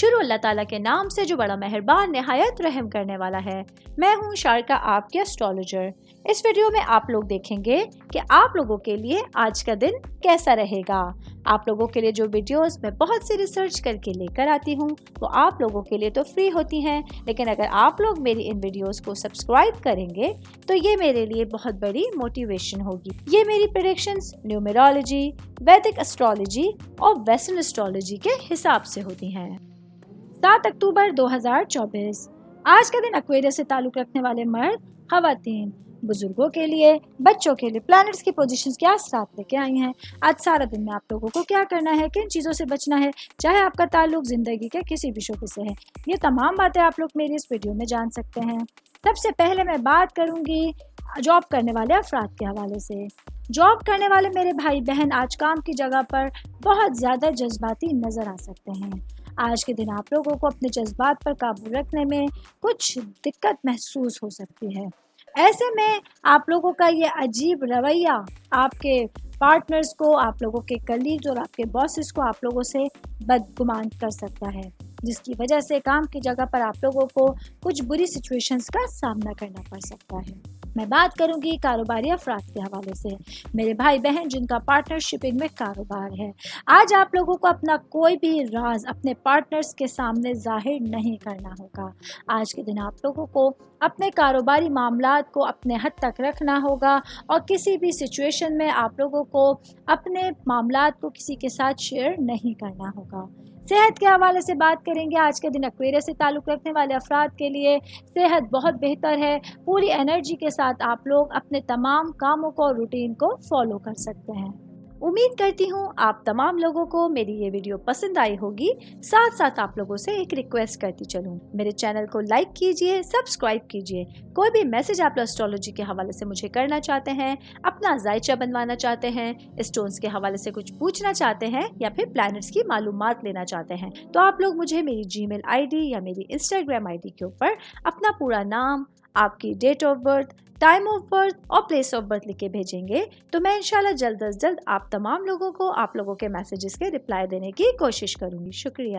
شروع اللہ تعالیٰ کے نام سے جو بڑا مہربان نہایت رحم کرنے والا ہے۔ میں ہوں شارکا، آپ کے اسٹرالوجر۔ اس ویڈیو میں آپ لوگ دیکھیں گے کہ آپ لوگوں کے لیے آج کا دن کیسا رہے گا۔ آپ لوگوں کے لیے جو ویڈیوز میں بہت سی ریسرچ کر کے لے کر آتی ہوں وہ آپ لوگوں کے لیے تو فری ہوتی ہیں، لیکن اگر آپ لوگ میری ان ویڈیوز کو سبسکرائب کریں گے تو یہ میرے لیے بہت بڑی موٹیویشن ہوگی۔ یہ میری پریڈکشنز نیومرولوجی، ویدک اسٹرالوجی اور ویسٹرن اسٹرالوجی کے حساب سے ہوتی ہیں۔ 7 اکتوبر 2024 آج کا دن ایکویرس سے تعلق رکھنے والے مرد، خواتین، بزرگوں کے لیے، بچوں کے لیے پلانٹس کی پوزیشنز کیا اثرات لے کے آئی ہیں۔ آج سارا دن میں آپ لوگوں کو کیا کرنا ہے، کن چیزوں سے بچنا ہے، چاہے آپ کا تعلق زندگی کے کسی بھی شعبے سے ہے، یہ تمام باتیں آپ لوگ میری اس ویڈیو میں جان سکتے ہیں۔ سب سے پہلے میں بات کروں گی جاب کرنے والے افراد کے حوالے سے۔ جاب کرنے والے میرے بھائی بہن آج کام کی جگہ پر بہت زیادہ جذباتی نظر آ سکتے ہیں۔ آج کے دن آپ لوگوں کو اپنے جذبات پر قابو رکھنے میں کچھ دقت محسوس ہو سکتی ہے۔ ایسے میں آپ لوگوں کا یہ عجیب رویہ آپ کے پارٹنرز کو، آپ لوگوں کے کلیگز اور آپ کے باسز کو آپ لوگوں سے بدگمان کر سکتا ہے، جس کی وجہ سے کام کی جگہ پر آپ لوگوں کو کچھ بری سچویشنز کا سامنا کرنا پڑ سکتا ہے۔ میں بات کروں گی کاروباری افراد کے حوالے سے۔ میرے بھائی بہن جن کا پارٹنرشپنگ میں کاروبار ہے، آج آپ لوگوں کو اپنا کوئی بھی راز اپنے پارٹنرز کے سامنے ظاہر نہیں کرنا ہوگا۔ آج کے دن آپ لوگوں کو اپنے کاروباری معاملات کو اپنے حد تک رکھنا ہوگا اور کسی بھی سچویشن میں آپ لوگوں کو اپنے معاملات کو کسی کے ساتھ شیئر نہیں کرنا ہوگا۔ صحت کے حوالے سے بات کریں گے۔ آج کے دن ایکویرس سے تعلق رکھنے والے افراد کے لیے صحت بہت بہتر ہے۔ پوری انرجی کے ساتھ آپ لوگ اپنے تمام کاموں کو اور روٹین کو فالو کر سکتے ہیں۔ امید کرتی ہوں آپ تمام لوگوں کو میری یہ ویڈیو پسند آئی ہوگی۔ ساتھ ساتھ آپ لوگوں سے ایک ریکویسٹ کرتی چلوں، میرے چینل کو لائک کیجئے، سبسکرائب کیجئے۔ کوئی بھی میسج آپ اسٹرالوجی کے حوالے سے مجھے کرنا چاہتے ہیں، اپنا ذائچہ بنوانا چاہتے ہیں، اسٹونز کے حوالے سے کچھ پوچھنا چاہتے ہیں یا پھر پلانٹس کی معلومات لینا چاہتے ہیں، تو آپ لوگ مجھے میری جی میل آئی ڈی یا میری انسٹاگرام آئی ڈی کے اوپر اپنا پورا نام، آپ کی date of birth, time of birth اور پلیس آف برتھ لکھ کے بھیجیں گے تو میں انشاءاللہ جلد از جلد آپ تمام لوگوں کو آپ لوگوں کے میسیجز کے رپلائی دینے کی کوشش کروں گی۔ شکریہ۔